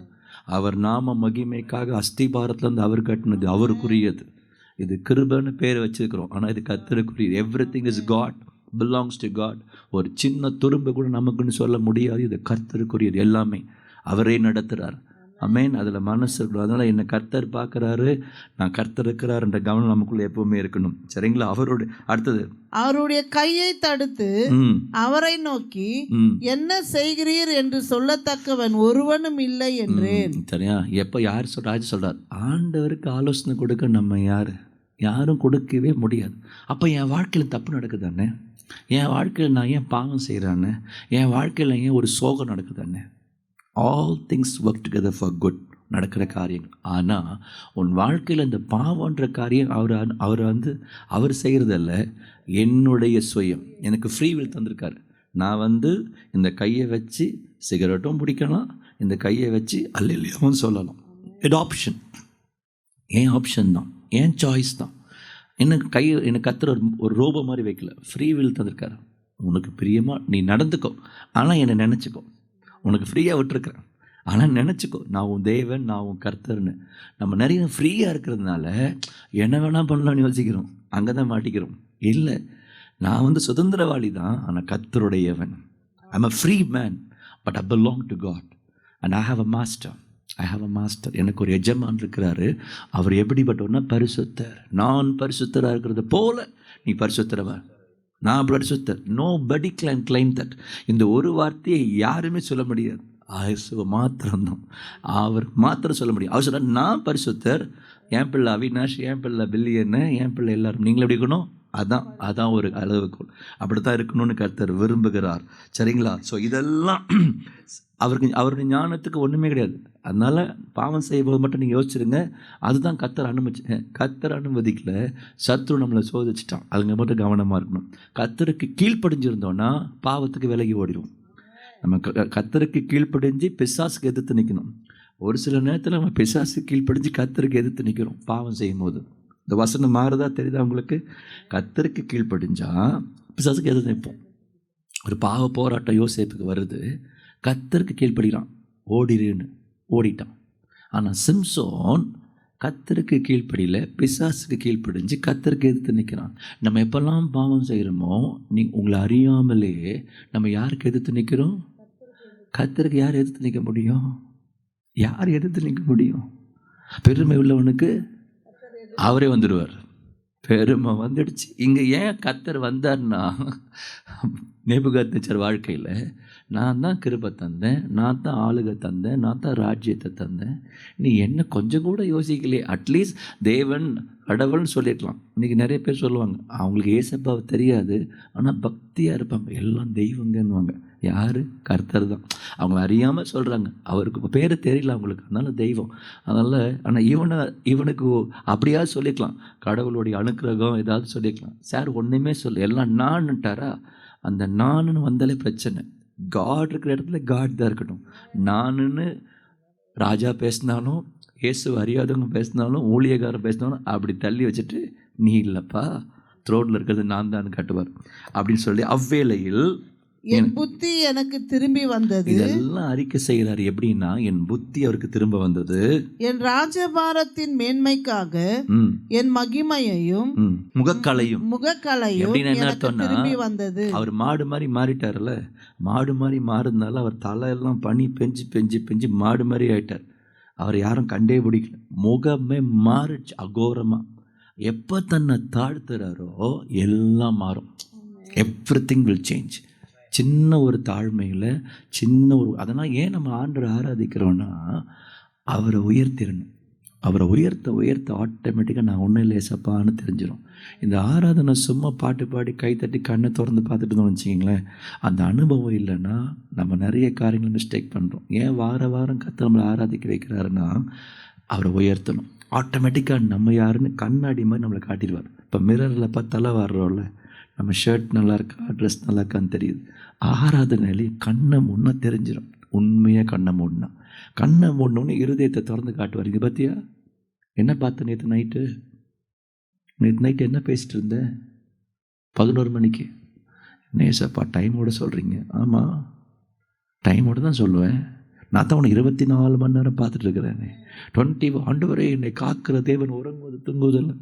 அவர் நாம மகிமைக்காக அஸ்திபாரத்துலேருந்து அவர் கட்டினது, அவருக்குரியது. இது கிருபைன்னு பேர் வச்சுருக்கிறோம், ஆனால் இது கர்த்தருக்குரியது. Everything is God, belongs to God. ஒரு சின்ன துரும்பு கூட நமக்குன்னு சொல்ல முடியாது. இது கர்த்தருக்குரியது. எல்லாமே அவரே நடத்துகிறார். ஆமேன். அதில் மனசு இருக்கணும். அதனால் என்னை கர்த்தர் பார்க்குறாரு, நான் கர்த்தர் இருக்கிறாருன்ற கவனம் நமக்குள்ளே எப்பவுமே இருக்கணும். சரிங்களா? அவருடைய அடுத்தது, அவருடைய கையை தடுத்து அவரை நோக்கி என்ன செய்கிறீர் என்று சொல்லத்தக்கவன் ஒருவனும் இல்லை என்றேன். சரியா? எப்போ யார் ராஜா சொல்றார், ஆண்டவருக்கு ஆலோசனை கொடுக்க நம்ம யாரும் கொடுக்கவே முடியாது. அப்போ என் வாழ்க்கையில் தப்பு நடக்குதானே, என் வாழ்க்கையில் நான் ஏன் பாவம் செய்கிறானே, என் வாழ்க்கையில் ஏன் ஒரு சோகம் நடக்குதானே? All things work together for good நடக்கிற காரியங்கள். ஆனால் உன் வாழ்க்கையில் இந்த பாவன்ற காரியம் அவர் செய்கிறதல்ல, என்னுடைய சுயம். எனக்கு ஃப்ரீ வில் தந்திருக்காரு. நான் இந்த கையை வச்சு சிகரெட்டும் பிடிக்கலாம், இந்த கையை வச்சு அல்லையும் சொல்லலாம். இது ஆப்ஷன், என் ஆப்ஷன் தான், என் சாய்ஸ் தான். எனக்கு கத்துற ஒரு ரோபோ மாதிரி வைக்கல, ஃப்ரீ வில் தந்திருக்காரு. உனக்கு பிரியமாக நீ நடந்துக்கோ, ஆனால் என்னை நினச்சிக்கோ. உனக்கு ஃப்ரீயாக விட்டுருக்குறேன், ஆனால் நினச்சிக்கோ, நான் உன் தேவன், நான் உன் கர்த்தர்னு. நம்ம நிறைய ஃப்ரீயாக இருக்கிறதுனால என்ன வேணால் பண்ணலான்னு யோசிக்கிறோம், அங்கே தான் மாட்டிக்கிறோம். இல்லை, நான் சுதந்திரவாளி தான், ஆனால் கர்த்தருடையவன். I am a free man, but I belong to God and I have a master. எனக்கு ஒரு எஜமான் இருக்கிறாரு. அவர் எப்படிப்பட்டவர்னா பரிசுத்தர். நான் பரிசுத்தராக இருக்கிறது போல நீ பரிசுத்தரவன், நான் பரிசுத்தர். Nobody can claim that. இந்த ஒரு வார்த்தையை யாருமே சொல்ல முடியாது, இயேசுவை மாத்திரம்தான். அவர் மாத்திரம் சொல்ல முடியும். அவர் சொல்கிறார், நான் பரிசுத்தர், என் பிள்ளை அவினாஷ், என் பிள்ளை பில்லியன்னு, என் பிள்ளை எல்லாரும் நீங்களும் எப்படி இருக்கணும், அதான் ஒரு அளவுக்குள். அப்படி தான் இருக்கணும்னு கர்த்தர் விரும்புகிறார். சரிங்களா? ஸோ இதெல்லாம் அவருடைய ஞானத்துக்கு ஒன்றுமே கிடையாது. அதனால் பாவம் செய்யும்போது மட்டும் நீங்கள் யோசிச்சுருங்க. அதுதான் கர்த்தர் அனுமதிக்கல, சத்ரு நம்மளை சோதிச்சிட்டான். அதுங்க மட்டும் கவனமாக இருக்கணும். கர்த்தருக்கு கீழ்ப்படிஞ்சிருந்தோன்னா பாவத்துக்கு விலகி ஓடிடும். நம்ம கர்த்தருக்கு கீழ்ப்படிஞ்சு பிசாசுக்கு எதிர்த்து நிற்கணும். ஒரு சில நேரத்தில் நம்ம பிசாசுக்கு கீழ்ப்படிஞ்சு கர்த்தருக்கு எதிர்த்து நிற்கிறோம் பாவம் செய்யும் போது. இந்த வசனம் மாறுதா தெரியுதா உங்களுக்கு? கர்த்தருக்கு கீழ்ப்படிஞ்சா பிசாசுக்கு எதிர்த்து நிற்போம். ஒரு பாவ போராட்டம் யோசேப்புக்கு வருது, கர்த்தருக்கு கீழ்ப்படுகிறான், ஓடிட்டான். ஆனால் சிம்சோன் கர்த்தருக்கு கீழ்ப்படியில் பிசாசுக்கு கீழ்ப்படிஞ்சு கர்த்தருக்கு எதிர்த்து நிற்கிறான். நம்ம எப்பெல்லாம் பாவம் செய்கிறோமோ உங்களை அறியாமலே நம்ம யாருக்கு எதிர்த்து நிற்கிறோம்? கர்த்தருக்கு யார் எதிர்த்து நிற்க முடியும்? யார் எதிர்த்து நிற்க முடியும்? பெருமை உள்ளவனுக்கு அவரே வந்துடுவார். பெருமை வந்துடுச்சு. இங்கே ஏன் கர்த்தர் வந்தார்னா, நேபுகாத்நேச்சர் வாழ்க்கையில் நான் தான் கிருபை தந்தேன், நான் தான் ஆளுகை தந்தேன், நான் தான் ராஜ்யத்தை தந்தேன், நீ என்ன கொஞ்சம் கூட யோசிக்கலையே. அட்லீஸ்ட் தேவன் கடவுள்னு சொல்லிடலாம். இன்றைக்கி நிறைய பேர் சொல்லுவாங்க, அவங்களுக்கு ஏசப்பாவை தெரியாது, ஆனால் பக்தியாக இருப்பாங்க, எல்லாம் தெய்வங்கன்னுவாங்க. யார்? கர்த்தர் தான். அவங்க அறியாமல் சொல்கிறாங்க, அவருக்கு பேர் தெரியல அவங்களுக்கு, அதனால தெய்வம். அதனால் ஆனால் இவனுக்கு அப்படியாவது சொல்லிக்கலாம், கடவுளுடைய அனுக்கிரகம் ஏதாவது சொல்லிக்கலாம். சார் ஒன்றுமே எல்லாம் நான்ட்டாரா? அந்த நானுன்னு வந்தாலே பிரச்சனை. காட் இருக்கிற இடத்துல காட் தான் இருக்கட்டும். நானுன்னு ராஜா பேசினாலும், இயேசு அறியாதவங்க பேசினாலும், ஊழியக்காரர் பேசினாலும் அப்படி தள்ளி வச்சுட்டு, நீ இல்லைப்பா, த்ரோனில் இருக்கிறது நான் தான் காட்டுவார் அப்படின்னு சொல்லி அவ்வேளையில் என் புத்தி எனக்கு திரும்பி வந்தது. இதெல்லாம் அறிக்கை செய்கிறார். எப்படின்னா, என் புத்தி அவருக்கு திரும்ப வந்தது, என் ராஜபாரத்தின் மேன்மைக்காக என் மகிமையையும் முகக்கலையும் எனக்கு திரும்பி வந்தது. அவர் மாடு மாதிரி மாறிட்டார்ல, மாடு மாதிரி மாறினால அவர் தலையெல்லாம் பனி பெஞ்சு மாடு மாதிரி ஆயிட்டார். அவர் யாரும் கண்டே பிடிக்கல, முகமே மாறிச்சு அகோரமா. எப்போ தன்னை தாழ்த்துறாரோ எல்லாம் மாறும். Everything will change. சின்ன ஒரு தாழ்மையில், சின்ன ஒரு, அதனால் ஏன் நம்ம ஆண்டவரை ஆராதிக்கிறோன்னா, அவரை உயர்த்திடணும். அவரை உயர்த்த ஆட்டோமேட்டிக்காக நான் ஒன்றும் இல்லை ஏசப்பான்னு தெரிஞ்சிடும். இந்த ஆராதனை சும்மா பாட்டு பாடி கைத்தட்டி கண்ணை திறந்து பார்த்துட்டு இருந்தோம்னு வச்சுக்கிங்களேன், அந்த அனுபவம் இல்லைன்னா நம்ம நிறைய காரியங்களை மிஸ்டேக் பண்ணுறோம். ஏன் வாரம் கர்த்தர் நம்மளை ஆராதிக்க வைக்கிறாருன்னா, அவரை உயர்த்தணும். ஆட்டோமேட்டிக்காக நம்ம யாருன்னு கண்ணாடி மாதிரி நம்மளை காட்டிடுவார். இப்போ மிரரில் பார்த்து தலை வாடுறோம்ல, நம்ம ஷர்ட் நல்லா இருக்கா, ட்ரெஸ் நல்லா இருக்கான்னு தெரியுது. ஆராதனையிலேயே கண்ணை முன்னா தெரிஞ்சிடும். உண்மையாக கண்ணை மூடணுன்னு இருதயத்தை திறந்து காட்டுவார். பார்த்தியா என்ன பார்த்தேன் நேற்று நைட்டு என்ன பேசிட்டு இருந்தேன் 11 மணிக்கு? நேசப்பா டைமோட சொல்கிறீங்க. ஆமாம், டைமோடு தான் சொல்லுவேன். நான் தான் உன்னை 24 மணி நேரம் பார்த்துட்டு இருக்கிறேனே. 20 ஆண்டவரே என்னை காக்கிற தேவன் உறங்குவது தூங்குவதில்லை.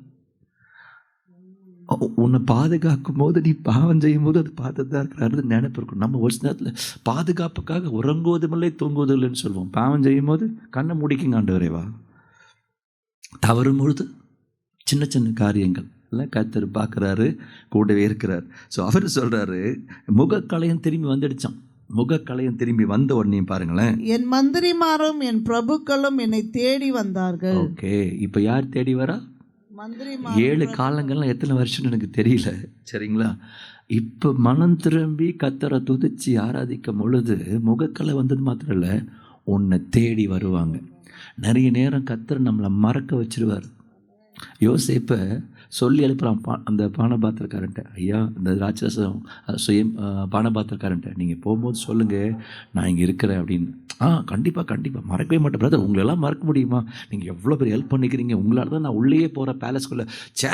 உன்னை பாதுகாக்கும் போது நீ பாவம் செய்யும் போது அது பார்த்துட்டு தான் இருக்கிறாரு நினைப்பு இருக்கும். நம்ம ஒரு நேரத்தில் பாதுகாப்புக்காக உறங்குவதுமில்லை தூங்குவதில்லைன்னு சொல்லுவோம். பாவம் செய்யும் போது கண்ணை முடிக்குங்க ஆண்டவரேவா. தவறும் பொழுது சின்ன காரியங்கள் எல்லாம் கர்த்தர் பார்க்குறாரு, கூடவே இருக்கிறார். ஸோ அவர் சொல்கிறாரு, முகக்கலையும் திரும்பி வந்துடுச்சான். முகக்கலையும் திரும்பி வந்த உடனே பாருங்களேன், என் மந்திரிமாரும் என் பிரபுக்களும் என்னை தேடி வந்தார்கள். ஓகே, இப்போ யார் தேடி வரா? 7 காலங்கள்லாம் எத்தனை வருஷம்னு எனக்கு தெரியல, சரிங்களா? இப்போ மனம் திரும்பி கர்த்தரை துதிச்சு ஆராதிக்கும் பொழுது முகக்கலை வந்தது மாத்திரம் இல்லை, உன்னை தேடி வருவாங்க. நிறைய நேரம் கர்த்தர் நம்மளை மறக்க வச்சிருவார். யோசேப்பை சொல்லி எழுப்புறான் அந்த பானபாத்திரக்காரன்ட்ட, ஐயா இந்த ராட்சசம் பானபாத்திரக்காரன்ட்ட நீங்கள் போகும்போது சொல்லுங்கள் நான் இங்கே இருக்கிறேன் அப்படின்னு. கண்டிப்பாக மறக்கவே மாட்டேன் பிரதர், உங்களெல்லாம் மறக்க முடியுமா? நீங்கள் எவ்வளோ பேர் ஹெல்ப் பண்ணிக்கிறீங்க, உங்களால் தான் நான் உள்ளே போகிறேன் பேலஸ்குள்ளே. சே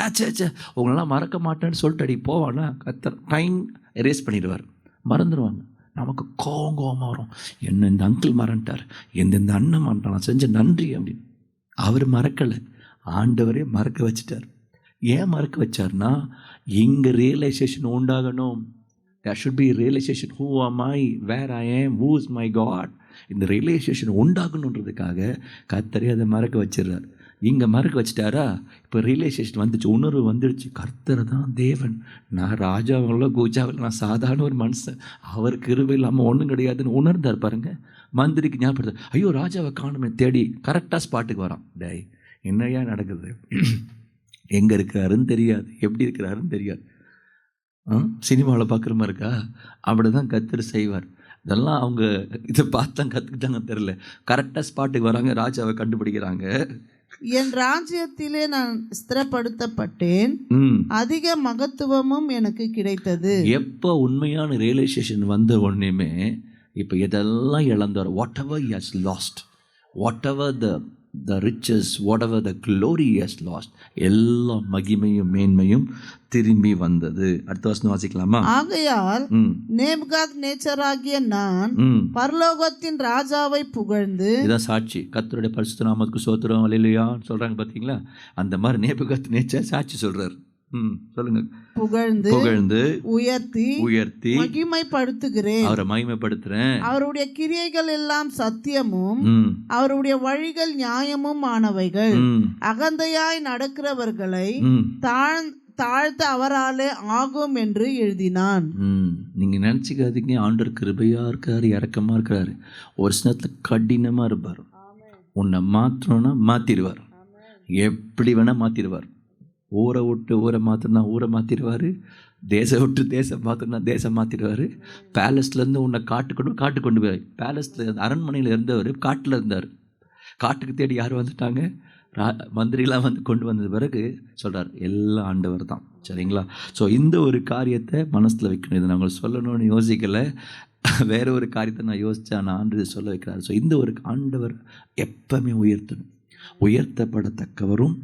உங்களெல்லாம் மறக்க மாட்டேன்னு சொல்லிட்டு அடி போவானா, கர்த்தர் டைம் எரேஸ் பண்ணிடுவார், மறந்துடுவாங்க. நமக்கு கோவமாக வரும், என்ன இந்த அங்கிள் மறந்துட்டார், இந்த அண்ணன் மறந்துட்டான், செஞ்ச நன்றி அப்படின்னு. அவர் மறக்கலை, ஆண்டவரே மறக்க வச்சுட்டார். ஏன் மறக்க வச்சார்னா, இங்கே ரியலைசேஷன் உண்டாகணும். there should be realization, who am I, where I am, who is my God. இந்த ரியலைசேஷன் உண்டாகணுன்றதுக்காக கர்த்தரே அதை மறக்க வச்சிடுறார். இங்கே மறக்க வச்சுட்டாரா, இப்போ ரியலைசேஷன் வந்துச்சு, உணர்வு வந்துடுச்சு, கர்த்தர் தான் தேவன், நான் ராஜாவில் கூஜாவில் நான் சாதாரண ஒரு மனுஷன், அவர் கிருபை இல்லாமல் ஒன்றும் கிடையாதுன்னு உணர்ந்தார். பாருங்கள், மந்திரிக்கு ஞாபகப்படுத்த, ஐயோ ராஜாவை காணுமே தேடி கரெக்டாக ஸ்பாட்டுக்கு வரான். டேய் என்னையா நடக்குது, எங்கே இருக்கிறாருன்னு தெரியாது, எப்படி இருக்கிறாருன்னு தெரியாது. சினிமாவில் பார்க்குற மாதிரி இருக்கா? அப்படி தான் கர்த்தர் செய்வார். இதெல்லாம் அவங்க இதை பார்த்தா கற்றுக்கிட்டாங்கன்னு தெரியல, கரெக்டாக ஸ்பாட்டுக்கு வராங்க, ராஜாவை கண்டுபிடிக்கிறாங்க. என் ராஜ்யத்திலே நான் ஸ்திரப்படுத்தப்பட்டேன், அதிக மகத்துவமும் எனக்கு கிடைத்தது. எப்போ உண்மையான ரியலைசேஷன் வந்த உடனேமே இப்போ எதெல்லாம் இழந்தார், what ever he has lost, whatever the riches, whatever the glory he has lost, எல்லா மகிமையும் மேன்மையும் திரும்பி வந்தது. அடுத்த வசனம் வாசிக்கலாமா? ஆகையால் நேபுகாத்நேச்சராகிய நான் பரலோகத்தின் ராஜாவை புகழ்ந்து, இதான் சாட்சி, கர்த்தருடைய பரிசுத்த நாமத்துக்கு ஸ்தோத்திரம் அல்லேலூயா சொல்றாங்க பாத்தீங்களா? அந்த மாதிரி நேபுகாத்நேச்சர் சாட்சி சொல்றாரு. சொல்லுங்க. புகழ்ந்து உயர்த்தி மகிமைப்படுத்துகிறேன், அவரை மகிமைப்படுத்துறேன். அவருடைய கிரியைகள் எல்லாம் சத்தியமும் அவருடைய வழிகள் நியாயமும் ஆனவைகள். அகந்தையாய் நடக்கிறவர்களை தாழ்த்த அவராலே ஆகும் என்று எழுதினான். நீங்க நினைச்சுக்காதீங்க, ஆண்டவர் கிருபையா இருக்காரு, இரக்கமா இருக்காரு. ஒரு சிலத்துல கடினமா இருப்பார். உன்னை மாற்றணும்னா மாத்திடுவார், எப்படி வேணா மாத்திடுவார். ஊரை விட்டு ஊரை மாற்றினா ஊரை மாற்றிடுவார், தேசம் விட்டு தேசம் மாற்றினா தேசம் மாற்றிடுவார். பேலஸ்லேருந்து உன்னை காட்டு கொண்டு போய், பேலஸில் அரண்மனையில் இருந்தவர் காட்டில் இருந்தார். காட்டுக்கு தேடி யார் வந்துட்டாங்க? மந்திரிலாம் வந்து கொண்டு வந்த பிறகு சொல்கிறார், எல்லாம் ஆண்டவர் தான், சரிங்களா? ஸோ இந்த ஒரு காரியத்தை மனசில் வைக்கணும். இதை நாங்கள் சொல்லணும்னு யோசிக்கலை. வேற ஒரு காரியத்தை நான் யோசித்தா நான் ஆண்டு சொல்ல வைக்கிறார். ஸோ இந்த ஒரு ஆண்டவர் எப்பவுமே உயர்த்தணும். உயர்த்தப்படத்தக்கவரும்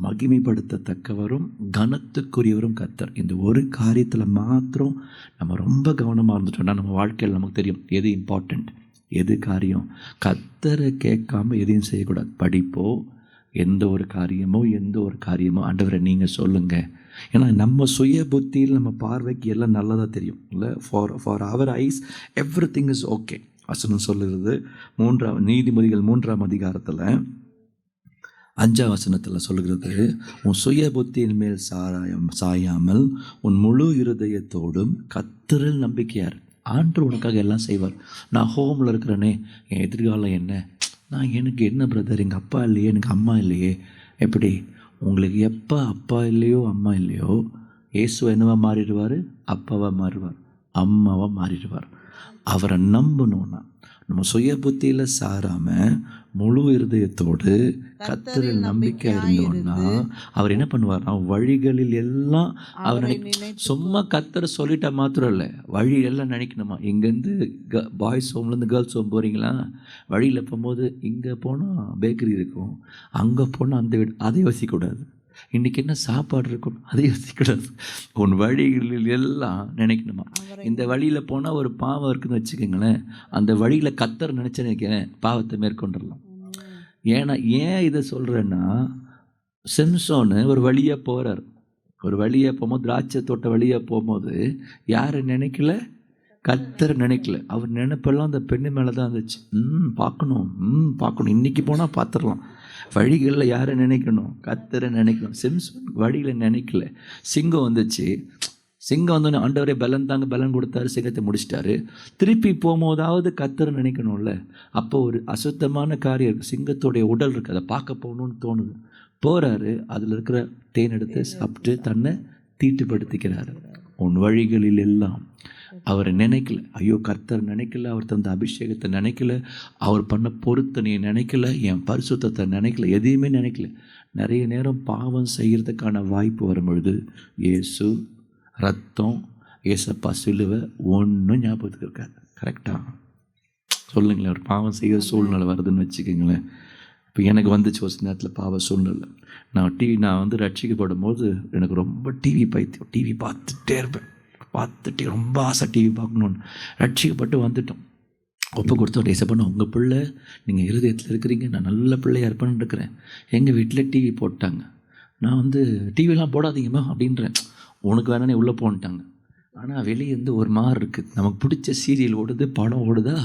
மகிமைப்படுத்தத்தக்கவரும் கனத்துக்குரியவரும் கர்த்தர். இந்த ஒரு காரியத்தில் மாத்திரம் நம்ம ரொம்ப கவனமாக இருந்துட்டோம்னா நம்ம வாழ்க்கையில் நமக்கு தெரியும் எது இம்பார்ட்டண்ட், எது காரியம். கர்த்தரை கேட்காம எதையும் செய்யக்கூடாது. படிப்போ எந்த ஒரு காரியமோ ஆண்டவரை நீங்கள் சொல்லுங்கள். ஏன்னா நம்ம சுய புத்தியில் நம்ம பார்வைக்கு எல்லாம் நல்லதாக தெரியும் இல்லை. For our eyes everything is okay. வசனம் சொல்லுறது நீதிமொழிகள் 3ஆம் அதிகாரத்தில் 5ஆம் வசனத்தில் சொல்லுகிறது, உன் சுய புத்தியின் மேல் சாயாமல் உன் முழு இருதயத்தோடும் கர்த்தரில் நம்பிக்கையார். ஆண்டவர் உனக்காக எல்லாம் செய்வார். நான் ஹோமில் இருக்கிறேனே, என் எதிர்காலம் என்ன, எனக்கு என்ன பிரதர், எங்கள் அப்பா இல்லையே, எனக்கு அம்மா இல்லையே. எப்படி உங்களுக்கு எப்போ அப்பா இல்லையோ அம்மா இல்லையோ, இயேசு என்னவா மாறிடுவார்? அப்பாவாக மாறுவார், அம்மாவாக மாறிடுவார். அவரை நம்பணும்னா நம்ம சுய புத்தியில் சாராமல் முழு இருதயத்தோடு கர்த்தரில் நம்பிக்கை இருந்தோம்னா அவர் என்ன பண்ணுவார்? வழிகளில் எல்லாம் அவர் சும்மா கர்த்தரை சொல்லிட்டா மாத்திரம் இல்லை, வழியெல்லாம் நினைக்கணுமா. இங்கேருந்து பாய்ஸ் ஹோம்லேருந்து கேர்ள்ஸ் ஹோம் போகிறீங்களா, வழியில் போகும்போது இங்கே போனால் பேக்கரி இருக்கும், அங்கே போனால் அந்த வீடு, அதை யோசிக்கக்கூடாது. இன்றைக்கி என்ன சாப்பாடு இருக்கும் அதை யோசிக்கூடாது. உன் வழிகளில் எல்லாம் நினைக்கணுமா. இந்த வழியில் போனால் ஒரு பாவம் இருக்குதுன்னு வச்சுக்கோங்களேன், அந்த வழியில் கர்த்தர் நினச்சேன்னு நினைக்கிறேன் பாவத்தை மேற்கொண்டுடலாம். ஏன் இதை சொல்கிறேன்னா, சிம்சோனு ஒரு வழியாக போகிறார். ஒரு வழியாக போகும்போது, திராட்சை தோட்ட வழியாக போகும்போது யாரை நினைக்கல? கர்த்தரை நினைக்கல. அவர் நினைப்பெல்லாம் அந்த பெண்ணு மேலே தான் இருந்துச்சு. பார்க்கணும், இன்றைக்கி போனால் பார்த்துடலாம். வழிகளில் யாரை நினைக்கணும்? கர்த்தரை நினைக்கணும். சிம்சோன் வழியில் நினைக்கல. சிங்கம் வந்துச்சு. சிங்கம் வந்தோடனே ஆண்டவரே பலன் கொடுத்தாரு, சிங்கத்தை முடிச்சிட்டாரு. திருப்பி போகும்போதாவது கர்த்தரை நினைக்கணும்ல. அப்போ ஒரு அசுத்தமான காரியம் இருக்குது, சிங்கத்தோடைய உடல் இருக்குது, அதை பார்க்க போகணுன்னு தோணுது. போகிறாரு, அதில் இருக்கிற தேன் எடுத்து சாப்பிட்டு தன்னை தீட்டுப்படுத்திக்கிறாரு. உன் வழிகளில் எல்லாம் அவரை நினைக்கல. ஐயோ கர்த்தர் நினைக்கல, அவர் தந்த அபிஷேகத்தை நினைக்கல, அவர் பண்ண பொருத்தனையை நினைக்கல, என் பரிசுத்தத்தை நினைக்கல, எதையுமே நினைக்கல. நிறைய நேரம் பாவம் செய்கிறதுக்கான வாய்ப்பு வரும் பொழுது இயேசு, ரத்தம், ஏசப்பா, சிலுவை ஒன்றும் ஞாபகத்துக்கு இருக்காது. கரெக்டாக சொல்லுங்களேன். ஒரு பாவம் செய்கிற சூழ்நிலை வருதுன்னு வச்சுக்கோங்களேன். இப்போ எனக்கு வந்துச்சு ஒரு சில நேரத்தில் பாவ சூழ்நிலை. நான் ரட்சிக்கப்படும் போது எனக்கு ரொம்ப டிவி பைத்தியம். டிவி பார்த்துட்டே இருப்பேன், பார்த்துட்டு ரொம்ப ஆசை டிவி பார்க்கணுன்னு. ரட்சிக்கப்பட்டு வந்துட்டோம், ஒப்பு கொடுத்தோம். ஏசப்பா, உங்கள் பிள்ளை, நீங்கள் இருதயத்தில் இருக்கிறீங்க, நான் நல்ல பிள்ளையாக இருப்பேன்னு இருக்கிறேன். எங்கள் வீட்டில் டிவி போட்டாங்க. நான் டிவிலாம் போடாதீங்கம்மா அப்படின்றேன். உனக்கு வேணானே உள்ளே போன்ட்டாங்க. ஆனால் வெளியே ஒரு மாதிரி இருக்குது. நமக்கு பிடிச்ச சீரியல் ஓடுது, படம் ஓடுதா,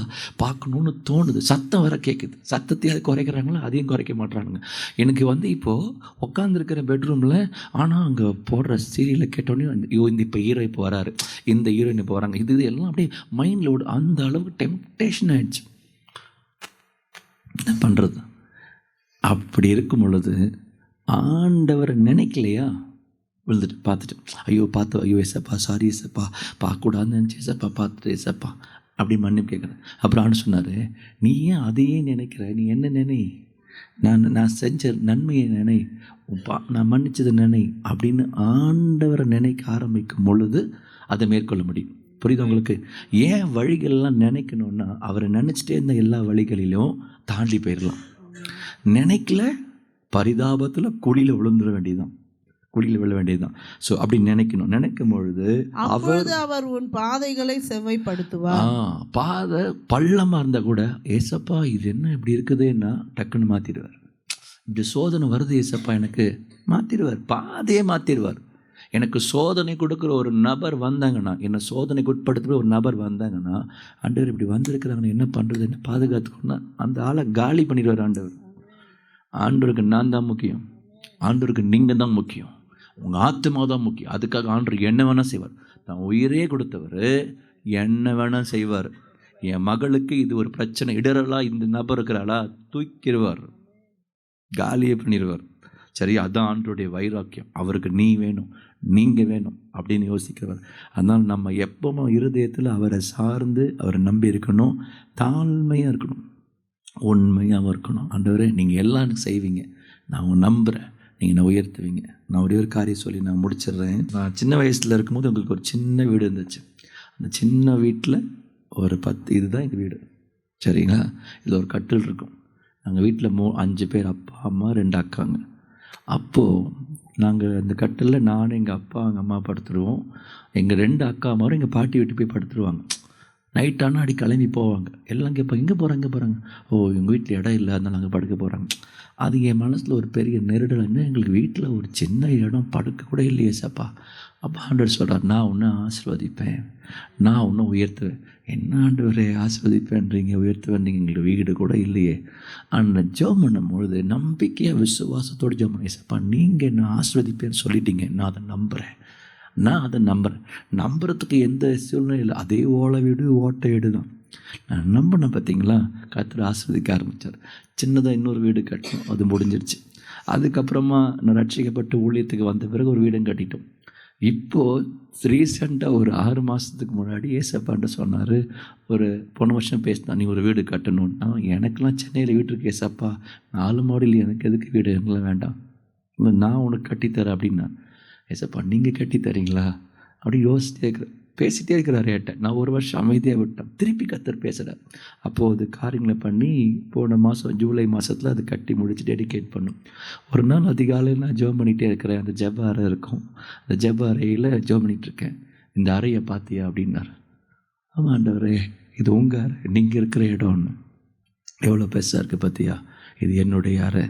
பார்க்கணுன்னு தோணுது. சத்தம் வர கேட்குது. சத்தத்தையும் அது குறைக்கிறாங்களா? அதையும் குறைக்க மாட்டானுங்க. எனக்கு இப்போது உட்காந்துருக்கிற பெட்ரூமில், ஆனால் அங்கே போடுற சீரியலை கேட்டோடனே இப்போ ஹீரோ இப்போ வராரு, இந்த ஹீரோயின் இப்போ வராங்க, இது எல்லாம் அப்படியே மைண்டில் ஓடு. அந்த அளவுக்கு டெம்ப்டேஷன் ஆகிடுச்சு. என்ன பண்ணுறது? அப்படி இருக்கும் பொழுது ஆண்டவரை நினைக்கலையா, விழுந்துட்டு பார்த்துட்டு ஐயோ ஏசப்பா, சாரி ஏசப்பா, பார்க்கக்கூடாதுன்னு நினச்சி ஏசப்பா, பார்த்துட்டு ஏசப்பா அப்படி மன்னிப்பு கேட்குறேன். அப்புறம் ஆண்டு சொன்னார், நீ ஏன் அதையே நினைக்கிற? நீ என்ன நினை? நான் செஞ்ச நன்மையை நினை, நான் மன்னிச்சதை நினை அப்படின்னு ஆண்டவரை நினைக்க ஆரம்பிக்கும் பொழுது அதை மேற்கொள்ள முடியும். புரியுது உங்களுக்கு? ஏன் வழிகளெல்லாம் நினைக்கணும்னா, அவரை நினச்சிட்டே இருந்த எல்லா வழிகளிலும் தாண்டி போயிடலாம். நினைக்கல, பரிதாபத்தில் குழியில் விழுந்துட வேண்டியதுதான், குழியில் விழ வேண்டியதுதான். ஸோ அப்படி நினைக்கும் பொழுது அவர் உன் பாதைகளை செவ்வாய்ப்படுத்துவார். பாதை பள்ளமாக இருந்தால் கூட ஏசப்பா இது என்ன இப்படி இருக்குதுன்னா டக்குன்னு மாற்றிடுவார். இப்படி சோதனை வருது ஏசப்பா, எனக்கு மாற்றிடுவார், பாதையே மாற்றிடுவார். எனக்கு சோதனை கொடுக்குற ஒரு நபர் வந்தாங்கன்னா, என்னை சோதனைக்கு உட்படுத்துகிற ஒரு நபர் வந்தாங்கன்னா, ஆண்டவர் இப்படி வந்திருக்கிறாங்கன்னு என்ன பண்ணுறது, என்ன பாதுகாத்துக்கணும்னா அந்த ஆளை காலி பண்ணிடுவார் ஆண்டவர். ஆண்டவருக்கு நான் தான் முக்கியம், ஆண்டவருக்கு நீங்கள் தான் முக்கியம், உங்கள் ஆத்மா தான் முக்கியம். அதுக்காக ஆண்டவர் என்ன வேணால் செய்வார். தான் உயிரே கொடுத்தவர் என்ன வேணால் செய்வார். என் மகளுக்கு இது ஒரு பிரச்சனை, இடரலாக இந்த நபர் இருக்கிறாளா, தூக்கிடுவார், காலியே பண்ணிடுவார். சரி, அதுதான் ஆண்டவருடைய வைராக்கியம். அவருக்கு நீ வேணும், நீங்கள் வேணும் அப்படின்னு யோசிக்கிறவர். அதனால் நம்ம எப்பவும் இருதயத்தில் அவரை சார்ந்து அவரை நம்பி இருக்கணும், தாழ்மையாக இருக்கணும், உண்மையாக இருக்கணும். ஆண்டவரே நீங்கள் எல்லாம் செய்வீங்க, நான் நம்புகிறேன், நீங்கள் நான் உயர்த்துவீங்க. நான் ஒரே ஒரு காரியம் சொல்லி நான் முடிச்சிடுறேன். நான் சின்ன வயசில் இருக்கும்போது உங்களுக்கு ஒரு சின்ன வீடு இருந்துச்சு. அந்த சின்ன வீட்டில் ஒரு 10 இதுதான் எங்கள் வீடு சரிங்களா. இதில் ஒரு கட்டில் இருக்கும். நாங்கள் வீட்டில் 5 பேர், அப்பா அம்மா 2 அக்காங்க. அப்போது நாங்கள் அந்த கட்டிலில் நான், எங்கள் அப்பா, எங்கள் அம்மா படுத்துருவோம். எங்கள் 2 அக்கா அம்மாரும் எங்கள் பாட்டி வீட்டு போய் படுத்துருவாங்க. நைட்டானா அடி கிளம்பி போவாங்க. எல்லாம் கேட்பாங்க, எங்கே போகிறாங்க. ஓ, எங்கள் வீட்டில் இடம் இல்லை, அதனால் அங்கே படுக்க போகிறாங்க. அது என் மனசில் ஒரு பெரிய நெருடல். என்ன, எங்களுக்கு வீட்டில் ஒரு சின்ன இடம் படுக்க கூட இல்லையே சாப்பா. அப்போ ஆண்டவர் சொல்கிறார், நான் உன்னை ஆசீர்வதிப்பேன், நான் உன்னை உயர்த்துவேன். என்ன ஆண்டவரே ஆசீர்வதிப்பேன்றீங்க, உயர்த்துவேன்றீங்க, எங்களுக்கு வீடு கூட இல்லையே. அந்த ஜெபம் பண்ணும்பொழுது நம்பிக்கையாக விசுவாசத்தோடு ஜெபம் பண்ணி, சாப்பா நீங்கள் என்ன ஆசீர்வதிப்பேன்னு சொல்லிட்டீங்க, நான் அதை நம்புகிறேன். நம்புறதுக்கு எந்த சூழ்நிலை இல்லை. அதே ஓலை வீடு ஓட்டை வீடு தான். நான் நம்பினேன். பார்த்தீங்களா, கர்த்தர் ஆசீர்வதிக்க ஆரம்பித்தார். சின்னதாக இன்னொரு வீடு கட்டணும், அது முடிஞ்சிடுச்சு. அதுக்கப்புறமா நான் ரட்சிக்கப்பட்டு ஊழியத்துக்கு வந்த பிறகு ஒரு வீடும் கட்டிட்டோம். இப்போது ரீசெண்டாக ஒரு 6 மாதத்துக்கு முன்னாடி ஏசப்பான்ட்டு சொன்னார், ஒரு போன வருஷம் பேசினா, நீ ஒரு வீடு கட்டணும்னா. எனக்கெல்லாம் சென்னையில் வீடு இருக்கு ஏசப்பா, 4 மாடியில் எனக்கு எதுக்கு வீடு, எங்களாம் வேண்டாம், நான் உனக்கு கட்டித்தரேன் அப்படின்னா. ஏசப்பா நீங்கள் கட்டி தரீங்களா அப்படி பேசிகிட்டே இருக்கிறார் ஏட்ட. நான் ஒரு வருஷம் அமைதியாக விட்டேன். திருப்பி கர்த்தர் பேசுகிறார். அப்போது அது காரியங்களை பண்ணி போன மாதம் ஜூலை மாதத்தில் அது கட்டி முடிச்சு டெடிகேட் பண்ணும். ஒரு நாள் அதிகாலையில் நான் ஜெபம் பண்ணிகிட்டே இருக்கிறேன். அந்த ஜெப அறை இருக்கும். அந்த ஜெப அறையில் ஜெபம் பண்ணிகிட்ருக்கேன். இந்த அறையை பார்த்தியா அப்படின்னார். ஆமாம் ஆண்டவரே, இது உங்கள் அறை, நீங்கள் இருக்கிற இடம்னு. எவ்வளோ பெருசாக இருக்குது பார்த்தியா, இது என்னுடைய அறை.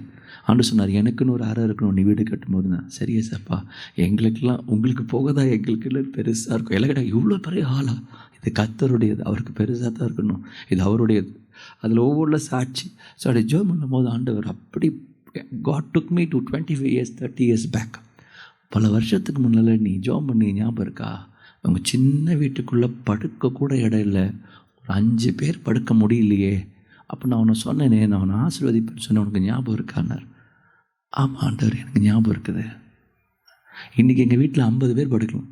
ஆண்டு சொன்னார், எனக்குன்னு ஒரு அறை இருக்கணும் நீ வீடு கட்டும்போது. தான் சரியா சாப்பா, எங்களுக்கெல்லாம் உங்களுக்கு போகதான் எங்களுக்குள்ள பெருசாக இருக்கும். எல்லாம் கேட்டால் இவ்வளோ பெரிய ஆளா, இது கர்த்தருடையது, அவருக்கு பெருசாக தான் இருக்கணும், இது அவருடையது. அதில் ஒவ்வொரு சாட்சி. ஸோ அப்படி ஜெபம் பண்ணும் போது ஆண்டவர் அப்படி God took me to 25 years 30 years back. பல வருஷத்துக்கு முன்னால் நீ ஜெபம் பண்ணி ஞாபகம் இருக்கா, அவங்க சின்ன வீட்டுக்குள்ளே படுக்க கூட இடம் இல்லை, ஒரு 5 பேர் படுக்க முடியலையே. அப்போ நான் அவனை சொன்னேனே, நான் அவனை ஆசீர்வதிப்பேன்னு சொன்னேன், உனக்கு ஞாபகம் இருக்கான்னார். ஆமாம் ஆண்டவர், எனக்கு ஞாபகம் இருக்குது. இன்றைக்கி எங்கள் வீட்டில் 50 பேர் படுக்கலாம்.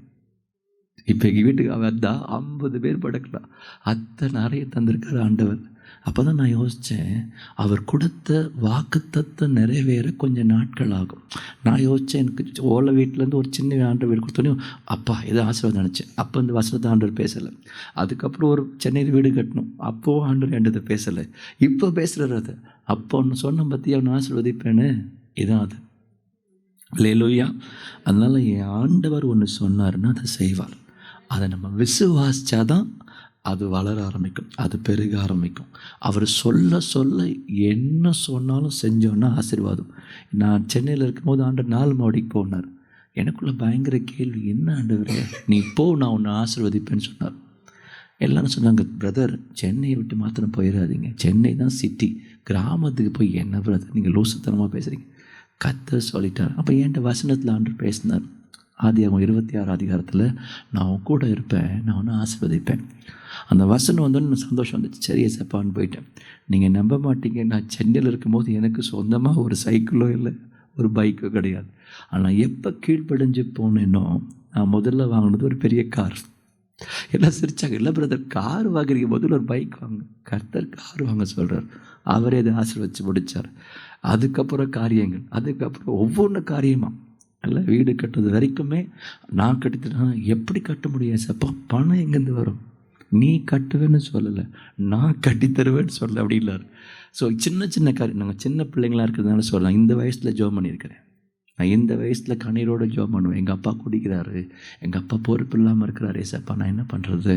இப்போ எங்கள் வீட்டுக்கு வந்தால் 50 பேர் படுக்கலாம். அத்தனை நிறைய தந்திருக்கார் ஆண்டவர். அப்போ தான் நான் யோசித்தேன், அவர் கொடுத்த வாக்குத்தத்தை நிறைவேற கொஞ்சம் நாட்கள் ஆகும். நான் யோசித்தேன், எனக்கு ஓலை வீட்டிலேருந்து ஒரு சின்ன ஆண்டவர் வீடு கொடுத்தோன்னே அப்பா ஏதோ ஆசீர்வாதம் நினச்சேன். அப்போ இந்த வசனத்தை ஆண்டவர் பேசலை. அதுக்கப்புறம் ஒரு சென்னையில் வீடு கட்டணும், அப்போது ஆண்டவர் என்கிட்ட பேசலை. இப்போ பேசுகிறார். அது அப்போ ஒன்று சொன்ன பற்றி அவனை ஆசீர்வதிப்பேன்னு, இதான் அது. அல்லேலூயா. அதனால் என் ஆண்டவர் ஒன்று சொன்னார்னா அதை செய்வார். அதை நம்ம விசுவாசித்தாதான் அது வளர ஆரம்பிக்கும், அது பெருக ஆரம்பிக்கும். அவர் சொல்ல சொல்ல என்ன சொன்னாலும் செஞ்சோன்னா ஆசீர்வாதம். நான் சென்னையில் இருக்கும்போது ஆண்டவர் 4 மாடிக்கு போனார். எனக்குள்ளே பயங்கர கேள்வி, என்ன ஆண்டவரே நீ போ, நான் உன்னை ஆசீர்வதிப்பேன்னு சொன்னார். எல்லாரும் சொன்னாங்க, பிரதர் சென்னையை விட்டு மாத்திரம் போயிடாதீங்க, சென்னை தான் சிட்டி, கிராமத்துக்கு போய் என்ன பிரதர் நீங்கள் லூசுத்தனமாக பேசுகிறீங்க. கர்த்தர் சொல்லிட்டார். அப்போ என்கிட்ட வசனத்தில் ஆண்டவர் பேசினார். ஆதியாகமம் 26 அதிகாரத்தில் நான் உன் கூட இருப்பேன், நான் ஒன்று ஆசீர்வதிப்பேன். அந்த வசனம் வந்தோன்னு எனக்கு சந்தோஷம் வந்துச்சு. சரி ஏசப்பான்னு போயிட்டேன். நீங்கள் நம்ப மாட்டீங்க, நான் சென்னையில் இருக்கும்போது எனக்கு சொந்தமாக ஒரு சைக்கிளோ இல்லை, ஒரு பைக்கோ கிடையாது. ஆனால் எப்போ கீழ்ப்படிஞ்சு போனேனோ, நான் முதல்ல வாங்கினது ஒரு பெரிய கார். எல்லாம் சிரிச்சாங்க, இல்லை பிரதர் கார் வாங்குறீங்க, முதல்ல ஒரு பைக் வாங்க. கர்த்தர் கார் வாங்க சொல்கிறார், அவரே அதை ஆசீர்வதிச்சு முடித்தார். அதுக்கப்புறம் காரியங்கள், அதுக்கப்புறம் ஒவ்வொன்று காரியமாக இல்லை வீடு கட்டுறது வரைக்குமே நான் கட்டித்தரேன். எப்படி கட்ட முடியும் சப்பா, பணம் எங்கேருந்து வரும், நீ கட்டுவேன்னு சொல்லலை, நான் கட்டித்தருவேன்னு சொல்லலை அப்படி இல்லாரு. ஸோ சின்ன சின்ன காரியம், நாங்கள் சின்ன பிள்ளைங்களாக இருக்கிறதுனால சொல்லலாம். இந்த வயசில் ஜெபம் பண்ணியிருக்கிறேன். நான் இந்த வயசில் கண்ணீரோடு ஜெபம் பண்ணுவேன். எங்கள் அப்பா குடிக்கிறாரு, எங்கள் அப்பா பொறுப்பு இல்லாமல் இருக்கிறாரு, ஏசப்பா நான் என்ன பண்ணுறது,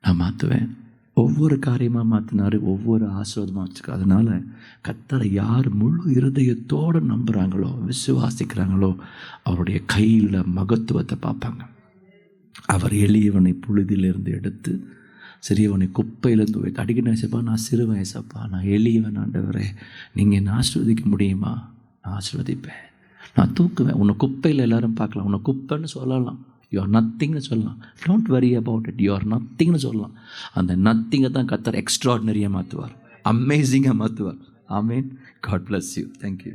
நான் மாற்றுவேன். ஒவ்வொரு காரியமாக மாற்றினார், ஒவ்வொரு ஆசீர்வாதமாக வச்சுருக்காரு. அதனால் கர்த்தரை யார் முழு இருதயத்தோடு நம்புகிறாங்களோ, விசுவாசிக்கிறாங்களோ, அவருடைய கையில் மகத்துவத்தை பார்ப்பாங்க. அவர் எளியவனை புழுதியிலிருந்து எடுத்து சிறியவனை குப்பையிலேருந்து உயர்த்து. அடிக்கடி ஏசப்பா நான் சிறுவன், ஏசப்பா நான் எளியவன், ஆண்டவரே நீங்கள் என்னை ஆசீர்வதிக்க முடியுமா, நான் ஆசீர்வதிப்பேன், நான் தூக்குவேன். உன்னை குப்பையில் எல்லோரும் பார்க்கலாம், உன்னை குப்பைன்னு சொல்லலாம், யூ ஆர் நத்திங்னு சொல்லலாம். Don't worry about it, you are நத்திங்னு சொல்லலாம். அந்த நத்திங்கை தான் கர்த்தர் எக்ஸ்ட்ராடினரியாக மாற்றுவார், அமேசிங்காக மாற்றுவார். ஆமேன். God bless you. தேங்க்யூ.